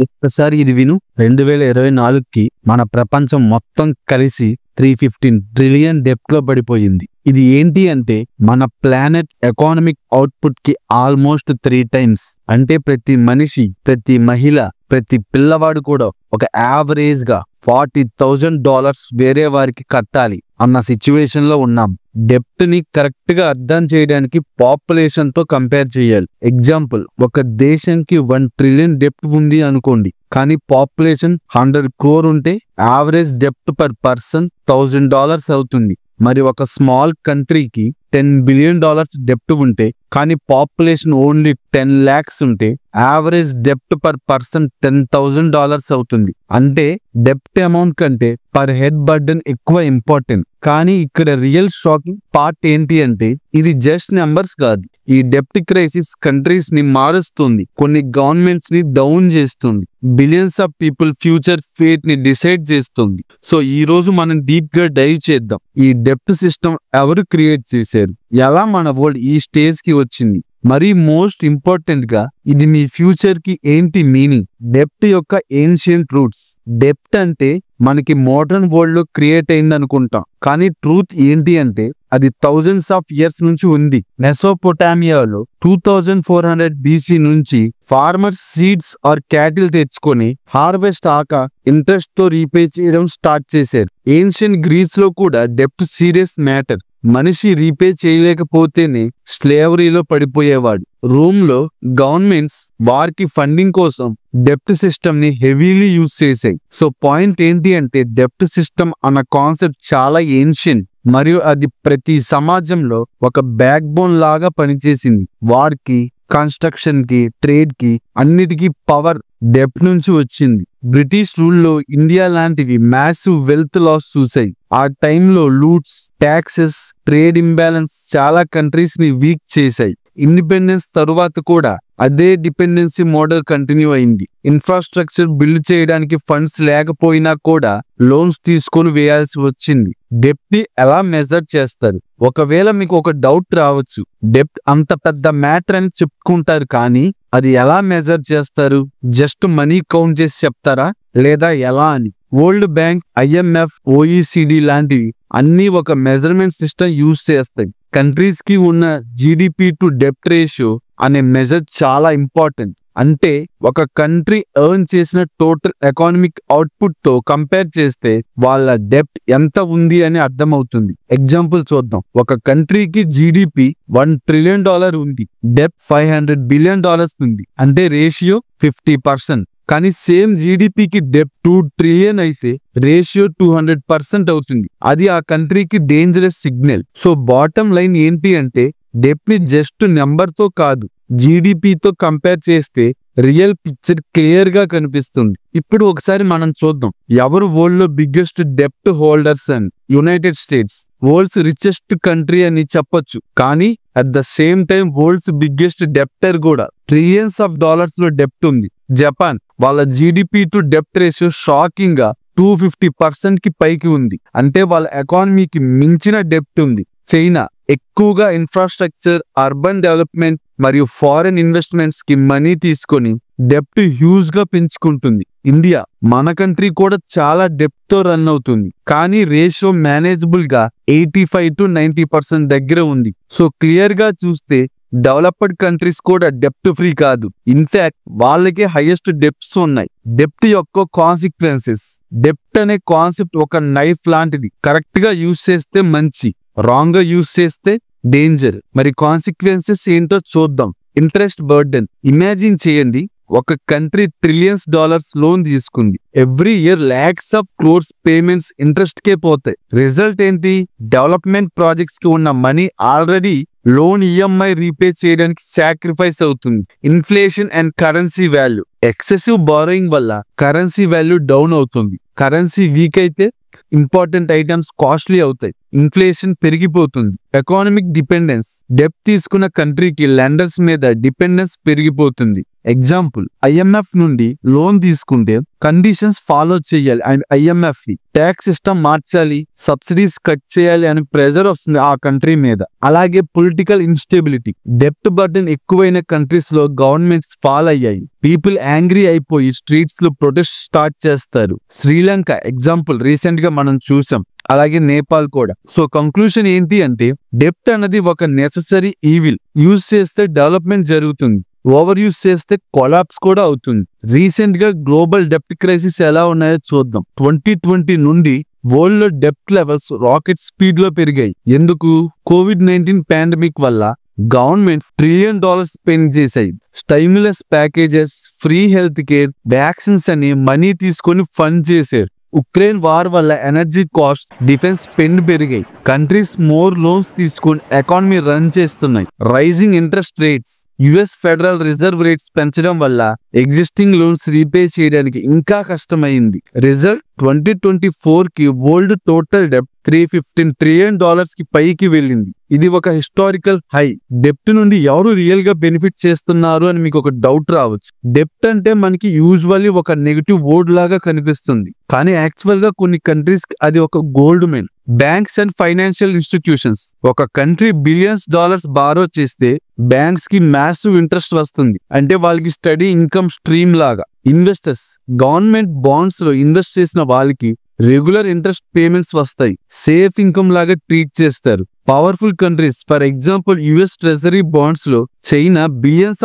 ఒక్కసారి ఇది విను. 2024కి మన ప్రపంచం మొత్తం కలిసి 315 ట్రిలియన్ డెప్ట్ లో పడిపోయింది. ఇది ఏంటి అంటే మన ప్లానెట్ ఎకానమిక్ అవుట్పుట్ కి ఆల్మోస్ట్ 3 times. అంటే ప్రతి మనిషి, ప్రతి మహిళ, ప్రతి పిల్లవాడు కూడా ఒక యావరేజ్ గా $40,000 వేరే వారికి కట్టాలి అన్న సిచ్యువేషన్ లో ఉన్నాం. డెప్ట్ ని కరెక్ట్ గా అర్థం చేయడానికి పాపులేషన్ తో కంపేర్ చేయాలి. ఎగ్జాంపుల్, ఒక దేశానికి 1 trillion డెప్ట్ ఉంది అనుకోండి, కానీ పాపులేషన్ 100 crore ఉంటే యావరేజ్ డెప్ట్ పర్ పర్సన్ $1,000 అవుతుంది. మరి ఒక స్మాల్ కంట్రీకి $10 billion డెప్ట్ ఉంటే కానీ పాపులేషన్ ఓన్లీ 10 lakhs ఉంటే యావరేజ్ డెప్ట్ పర్ పర్సన్ $10,000 అవుతుంది. అంటే డెప్ట్ అమౌంట్ కంటే పర్ హెడ్ బర్డెన్ ఎక్కువ ఇంపార్టెంట్. కానీ ఇక్కడ రియల్ షాకింగ్ పార్ట్ ఏంటి అంటే ఇది జస్ట్ నెంబర్స్ కాదు. ఈ డెప్ట్ క్రైసిస్ కంట్రీస్ ని మారుస్తుంది, కొన్ని గవర్నమెంట్స్ ని డౌన్ చేస్తుంది, billions of people future fate ని డిసైడ్ చేస్తుంది. సో ఈ రోజు మనం డీప్ గా డైవ్ చేద్దాం. ఈ డెప్ట్ సిస్టమ్ ఎవరు క్రియేట్ చేశారు, ఎలా మన వరల్డ్ ఈ స్టేజ్ కి వచ్చింది, మరి మోస్ట్ ఇంపార్టెంట్ గా ఇది మీ ఫ్యూచర్ కి ఏంటి మీనింగ్. డెప్ట్ యొక్క ఏన్షియంట్ రూట్స్. డెప్ట్ అంటే మనకి మోడర్న్ వరల్డ్ లో క్రియేట్ అయింది అనుకుంటాం, కానీ ట్రూత్ ఏంటి అంటే అది thousands of years నుంచి ఉంది. మెసోపొటామియాలో 2400 BC నుంచి ఫార్మర్స్ సీడ్స్ ఆర్ క్యాటిల్ తెచ్చుకొని హార్వెస్ట్ ఆక ఇంట్రెస్ట్ తో రీపే చేయడం స్టార్ట్ చేశారు. ఏన్షియన్ గ్రీస్ లో కూడా డెప్ట్ సీరియస్ మ్యాటర్. మనిషి రీపే చేయలేకపోతేనే స్లేవరీలో పడిపోయేవాడు. రూమ్ లో గవర్నమెంట్స్ వారికి ఫండింగ్ కోసం డెప్ట్ సిస్టమ్ ని హెవీలీ యూజ్ చేసాయి. సో పాయింట్ ఏంటి అంటే డెప్ట్ సిస్టమ్ అన్న కాన్సెప్ట్ చాలా ఏన్షియన్ మరియు అది ప్రతి సమాజంలో ఒక బ్యాక్ బోన్ లాగా పనిచేసింది. వార్కి, కన్స్ట్రక్షన్ కి, ట్రేడ్ కి అన్నిటికీ పవర్ డెప్ట్ నుంచి వచ్చింది. బ్రిటిష్ రూల్లో ఇండియా లాంటివి మ్యాసివ్ వెల్త్ లాస్ చూసాయి. ఆ టైంలో లూట్స్, ట్యాక్సెస్, ట్రేడ్ ఇంబ్యాలెన్స్ చాలా కంట్రీస్ ని వీక్ చేశాయి. ఇండిపెండెన్స్ తరువాత కూడా అదే డిపెండెన్సీ మోడల్ కంటిన్యూ అయింది. ఇన్ఫ్రాస్ట్రక్చర్ బిల్డ్ చేయడానికి ఫండ్స్ లేకపోయినా కూడా లోన్స్ తీసుకొని వేయాల్సి వచ్చింది. డెప్ట్ ని ఎలా మెజర్ చేస్తారు? ఒకవేళ మీకు ఒక డౌట్ రావచ్చు, డెప్ట్ అంత పెద్ద మ్యాటర్ అని చెప్పుకుంటారు, కానీ అది ఎలా మెజర్ చేస్తారు? జస్ట్ మనీ కౌంట్ చేసి చెప్తారా, లేదా ఎలా అని? వరల్డ్ బ్యాంక్, IMF, OECD లాంటివి అన్ని ఒక మెజర్మెంట్ సిస్టమ్ యూజ్ చేస్తాయి. కంట్రీస్ కి ఉన్న GDP టు డెప్ట్ రేషియో అనే మెజర్ చాలా ఇంపార్టెంట్. అంటే ఒక కంట్రీ ఎర్న్ చేసిన టోటల్ ఎకానమిక్ అవుట్పుట్ తో కంపేర్ చేస్తే వాళ్ళ డెప్ట్ ఎంత ఉంది అని అర్థమవుతుంది. ఎగ్జాంపుల్ చూద్దాం. ఒక కంట్రీకి GDP $1 trillion ఉంది, డెప్ట్ $500 billion ఉంది. అంటే రేషియో 50%. కానీ సేమ్ జీడిపికి డెప్ట్ 2 trillion అయితే రేషియో 200% అవుతుంది. అది ఆ కంట్రీకి dangerous signal. So bottom line ఏంటి అంటే డెప్ట్ ని జస్ట్ నెంబర్ తో కాదు, జీడిపితో కంపేర్ చేస్తే రియల్ పిక్చర్ క్లియర్ గా కనిపిస్తుంది. ఇప్పుడు ఒకసారి మనం చూద్దాం ఎవరు వరల్డ్ లో బిగ్గెస్ట్ డెప్ట్ హోల్డర్స్ అని. United states world's richest country అని చెప్పొచ్చు, కానీ at the same time world's biggest డెప్టర్ కూడా. ట్రిలియన్స్ ఆఫ్ డాలర్స్ లో డెప్ట్ ఉంది. జపాన్ వాళ్ళ జీడిపి టు డెప్ట్ రేషియో షాకింగ్ గా 250% కి పైకి ఉంది. అంటే వాళ్ళ ఎకానమీకి మించిన డెప్ట్ ఉంది. చైనా ఎక్కువగా ఇన్ఫ్రాస్ట్రక్చర్, అర్బన్ డెవలప్మెంట్ మరియు ఫారెన్ ఇన్వెస్ట్మెంట్స్ కి మనీ తీసుకొని డెప్ట్ హ్యూజ్ గా పెంచుకుంటుంది. ఇండియా మన కంట్రీ కూడా చాలా డెప్ట్ తో రన్ అవుతుంది, కానీ రేషియో మేనేజబుల్ గా 85 to 90% దగ్గర ఉంది. సో క్లియర్ గా చూస్తే డెవలప్డ్ కంట్రీస్ కూడా డెప్ట్ ఫ్రీ కాదు. ఇన్ఫాక్ట్ వాళ్ళకే హైయెస్ట్ డెప్ట్స్ ఉన్నాయి. డెప్ట్ యొక్క కాన్సిక్వెన్సెస్. డెప్ట్ అనే కాన్సెప్ట్ ఒక నైఫ్ లాంటిది. కరెక్ట్ గా యూజ్ చేస్తే మంచి, రాంగ్ గా యూజ్ చేస్తే డేంజర్. మరి కాన్సిక్వెన్సెస్ ఏంటో చూద్దాం. Interest burden. ఇమాజిన్ చేయండి, ఒక కంట్రీ $trillions లోన్ తీసుకుంది. Every year lakhs of crores payments interest కే పోతాయి. రిజల్ట్ ఏంటి? డెవలప్మెంట్ ప్రాజెక్ట్స్ కి ఉన్న money already loan EMI repay చేయడానికి సాక్రిఫైస్ అవుతుంది. Inflation and currency value. Excessive borrowing వల్ల కరెన్సీ వాల్యూ డౌన్ అవుతుంది. కరెన్సీ వీక్ అయితే ఇంపార్టెంట్ ఐటమ్స్ కాస్ట్లీ అవుతాయి. ఇన్ఫ్లేషన్ పెరిగిపోతుంది. Economic dependence. డెప్ట్ తీసుకున్న కంట్రీకి లెండర్స్ మీద డిపెండెన్స్ పెరిగిపోతుంది. ఎగ్జాంపుల్, IMF నుండి లోన్ తీసుకుంటే కండిషన్స్ ఫాలో చేయాలి అండ్ IMF ట్యాక్స్ సిస్టమ్ మార్చాలి, సబ్సిడీస్ కట్ చేయాలి అని ప్రెజర్ వస్తుంది ఆ కంట్రీ మీద. అలాగే పొలిటికల్ ఇన్స్టెబిలిటీ. డెప్ట్ బర్డెన్ ఎక్కువైన కంట్రీస్ లో గవర్నమెంట్స్ ఫాల్ అయ్యాయి. పీపుల్ యాంగ్రీ అయిపోయి స్ట్రీట్స్ లో ప్రొటెస్ట్ స్టార్ట్ చేస్తారు. శ్రీలంక ఎగ్జాంపుల్ రీసెంట్ గా మనం చూసాం. అలాగే నేపాల్ కూడా. సో కంక్లూషన్ ఏంటి అంటే డెప్ట్ అన్నది ఒక నెసెసరీ ఈవిల్. యూజ్ చేస్తే డెవలప్మెంట్ జరుగుతుంది, ఓవర్ యూజ్ చేస్తే కొలాప్స్ కూడా అవుతుంది. రీసెంట్ గా గ్లోబల్ డెప్ట్ క్రైసిస్ ఎలా ఉన్నాయో చూద్దాం. 2020 నుండి వరల్డ్ లో డెప్ట్ లెవెల్స్ రాకెట్ స్పీడ్ లో పెరిగాయి. ఎందుకు? COVID-19 పాండమిక్ వల్ల గవర్నమెంట్ $1 ట్రిలియన్ స్పెండ్ చేశాయి. Stimulus packages, free health care, vaccines అని మనీ తీసుకొని ఫండ్ చేశారు. ఉక్రెయిన్ వార్ వల్ల ఎనర్జీ కాస్ట్, డిఫెన్స్ స్పెండ్ పెరిగాయి. కంట్రీస్ మోర్ లోన్స్ తీసుకొని ఎకానమీ రన్ చేస్తున్నాయి. Rising interest rates. US Federal Reserve rates పెంచడం వల్ల ఎగ్జిస్టింగ్ లోన్స్ రీపే చేయడానికి ఇంకా కష్టమైంది. రిజల్ట్ 2024 కి వరల్డ్ టోటల్ డెప్ట్ $315 ట్రిలియన్ కి పైకి వెళ్ళింది. ఇది ఒక హిస్టారికల్ హై. డెప్ట్ నుండి ఎవరు రియల్ గా బెనిఫిట్ చేస్తున్నారు అని మీకు ఒక డౌట్ రావచ్చు. డెప్ట్ అంటే మనకి యూజువల్లీ ఒక నెగటివ్ వర్డ్ లాగా కనిపిస్తుంది, కానీ యాక్చువల్ గా కొన్ని కంట్రీస్ కి అది ఒక gold main. Banks and financial institutions. ఒక కంట్రీ $బిలియన్స్ బారో చేస్తే బ్యాంక్స్ కి మ్యాసివ్ ఇంట్రెస్ట్ వస్తుంది, అంటే వాళ్ళకి స్టడీ ఇన్కమ్ స్ట్రీమ్ లాగా. ఇన్వెస్టర్స్. గవర్నమెంట్ బాండ్స్ లో ఇన్వెస్ట్ చేసిన వాళ్ళకి రెగ్యులర్ ఇంట్రెస్ట్ పేమెంట్స్ వస్తాయి. సేఫ్ ఇన్కమ్ లాగా ట్రీట్ చేస్తారు. Powerful countries. For example US treasury bonds లో చైనా $బిలియన్స్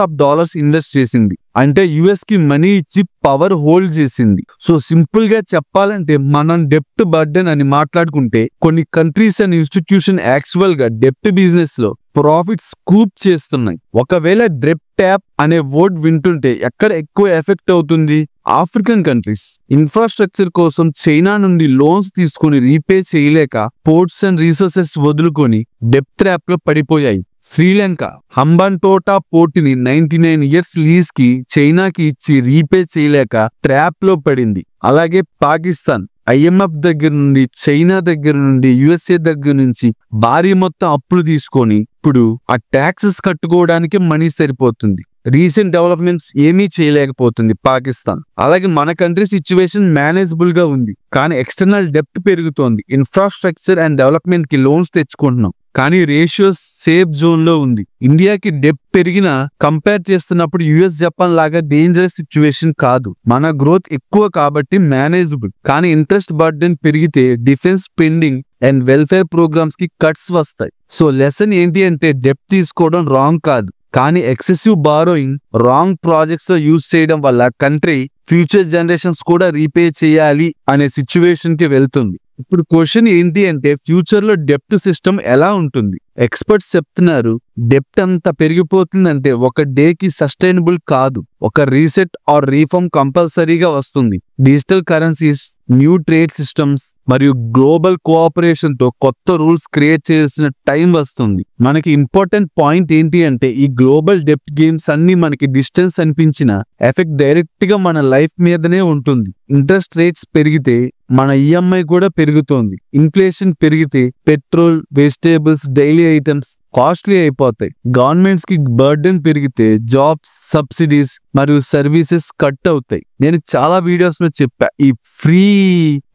ఇన్వెస్ట్ చేసింది, అంటే US కి మనీ ఇచ్చి పవర్ హోల్డ్ చేసింది. సో సింపుల్ గా చెప్పాలంటే మనం డెప్ట్ బర్డెన్ అని మాట్లాడుకుంటే కొన్ని కంట్రీస్ అండ్ ఇన్స్టిట్యూషన్ యాక్చువల్ గా డెప్ట్ బిజినెస్ లో ప్రాఫిట్ స్కూప్ చేస్తున్నాయి. ఒకవేళ డెప్ట్ ట్యాప్ అనే వర్డ్ వింటుంటే ఎక్కడ ఎక్కువ ఎఫెక్ట్ అవుతుంది? African countries. ఇన్ఫ్రాస్ట్రక్చర్ కోసం చైనా నుండి లోన్స్ తీసుకుని రీపే చేయలేక పోర్ట్స్ అండ్ రీసోర్సెస్ వదులుకొని డెప్ట్ ట్రాప్ లో పడిపోయాయి. శ్రీలంక. హంబన్టోటా పోర్టుని 99 ఇయర్స్ లీజ్ కి చైనాకి ఇచ్చి రీపే చేయలేక ట్రాప్ లో పడింది. అలాగే పాకిస్తాన్. IMF దగ్గర నుండి, చైనా దగ్గర నుండి, USA దగ్గర నుంచి భారీ మొత్తం అప్పులు తీసుకొని ఇప్పుడు ఆ ట్యాక్సెస్ కట్టుకోవడానికి మనీ సరిపోతుంది. రీసెంట్ డెవలప్మెంట్స్ ఏమీ చేయలేకపోతుంది పాకిస్తాన్. అలాగే మన కంట్రీ సిచ్యువేషన్ మేనేజబుల్ గా ఉంది, కానీ ఎక్స్టర్నల్ డెప్ట్ పెరుగుతోంది. ఇన్ఫ్రాస్ట్రక్చర్ అండ్ డెవలప్మెంట్ కి లోన్స్ తెచ్చుకుంటున్నాం, కానీ రేషియోస్ సేఫ్ జోన్ లో ఉంది. ఇండియాకి డెప్ట్ పెరిగినా కంపేర్ చేస్తున్నప్పుడు US జపాన్ లాగా డేంజరస్ సిచ్యువేషన్ కాదు. మన గ్రోత్ ఎక్కువ కాబట్టి మేనేజబుల్, కానీ ఇంట్రెస్ట్ బర్డెన్ పెరిగితే defence spending and welfare programmes కి కట్స్ వస్తాయి. సో లెసన్ ఏంటి అంటే డెప్ట్ తీసుకోవడం రాంగ్ కాదు, కానీ ఎక్సెసివ్ బారోయింగ్, రాంగ్ ప్రాజెక్ట్స్ లో యూజ్ చేయడం వల్ల కంట్రీ ఫ్యూచర్ జనరేషన్స్ కూడా రీపే చేయాలి అనే సిచ్యువేషన్ కి వెళ్తుంది. ఇప్పుడు క్వశ్చన్ ఏంటి అంటే ఫ్యూచర్ లో డెప్ట్ సిస్టమ్ ఎలా ఉంటుంది? ఎక్స్పర్ట్స్ చెప్తున్నారు డెప్ట్ అంత పెరిగిపోతుందంటే ఒక డేకి సస్టైనబుల్ కాదు. ఒక రీసెట్ ఆర్ రీఫార్మ్ కంపల్సరీగా వస్తుంది. Digital currencies, new trade systems మరియు గ్లోబల్ కోఆపరేషన్ తో కొత్త రూల్స్ క్రియేట్ చేయాల్సిన టైం వస్తుంది. మనకి ఇంపార్టెంట్ పాయింట్ ఏంటి అంటే ఈ గ్లోబల్ డెప్ట్ గేమ్స్ అన్ని మనకి డిస్టెన్స్ అనిపించిన ఎఫెక్ట్ డైరెక్ట్ గా మన లైఫ్ మీదనే ఉంటుంది. ఇంట్రెస్ట్ రేట్స్ పెరిగితే మన EMI కూడా పెరుగుతోంది. ఇన్ఫ్లేషన్ పెరిగితే petrol, vegetables, daily items costly అయిపోతాయి. గవర్నమెంట్స్ కి బర్డెన్ పెరిగితే జాబ్స్, సబ్సిడీస్ మరియు సర్వీసెస్ కట్ అవుతాయి. నేను చాలా వీడియోస్ లో చెప్పా, ఈ ఫ్రీ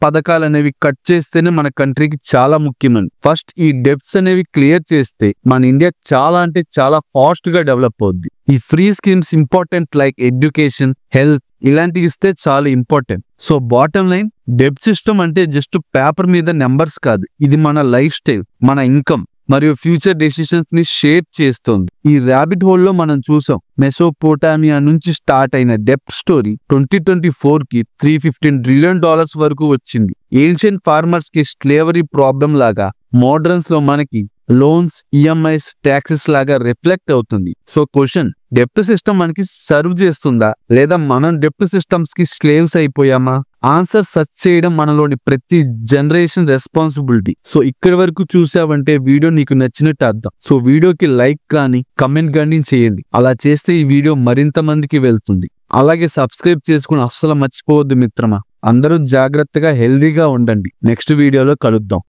పథకాలు అనేవి కట్ చేస్తేనే మన కంట్రీకి చాలా ముఖ్యమని. ఫస్ట్ ఈ డెప్ట్స్ అనేవి క్లియర్ చేస్తే మన ఇండియా చాలా అంటే చాలా ఫాస్ట్ గా డెవలప్ అవుద్ది. ఈ free schemes important, like education, health, ఇలాంటివి ఇస్తే చాలా ఇంపార్టెంట్. సో బాటమ్ లైన్, డెప్ట్ సిస్టమ్ అంటే జస్ట్ పేపర్ మీద నెంబర్స్ కాదు, ఇది మన లైఫ్ స్టైల్, మన ఇన్కమ్ మరియు ఫ్యూచర్ డెసిషన్స్ ని షేప్ చేస్తుంది. ఈ ర్యాబిట్ హోల్ లో మనం చూసాం మెసోపోటామియా నుంచి స్టార్ట్ అయిన డెప్ట్ స్టోరీ 2024 కి $315 ట్రిలియన్ వరకు వచ్చింది. ఏన్షియంట్ ఫార్మర్స్ కి స్లేవరీ ప్రాబ్లం లాగా మోడర్న్స్ లో మనకి లోన్స్, EMIs, ట్యాక్సెస్ లాగా రిఫ్లెక్ట్ అవుతుంది. సో క్వశ్చన్, డెప్ట్ సిస్టమ్ మనకి సర్వ్ చేస్తుందా లేదా మనం డెప్ట్ సిస్టమ్స్ కి స్లేవ్స్ అయిపోయామా? ఆన్సర్ సర్చ్ చేయడం మనలోని ప్రతి జనరేషన్ రెస్పాన్సిబిలిటీ. సో ఇక్కడి వరకు చూసావంటే వీడియో నీకు నచ్చినట్టు అర్థం. సో వీడియోకి లైక్ కానీ కమెంట్ కానీ చేయండి. అలా చేస్తే ఈ వీడియో మరింత మందికి వెళ్తుంది. అలాగే సబ్స్క్రైబ్ చేసుకుని అస్సలు మర్చిపోవద్దు మిత్రమా. అందరూ జాగ్రత్తగా హెల్దీగా ఉండండి. నెక్స్ట్ వీడియోలో కలుద్దాం.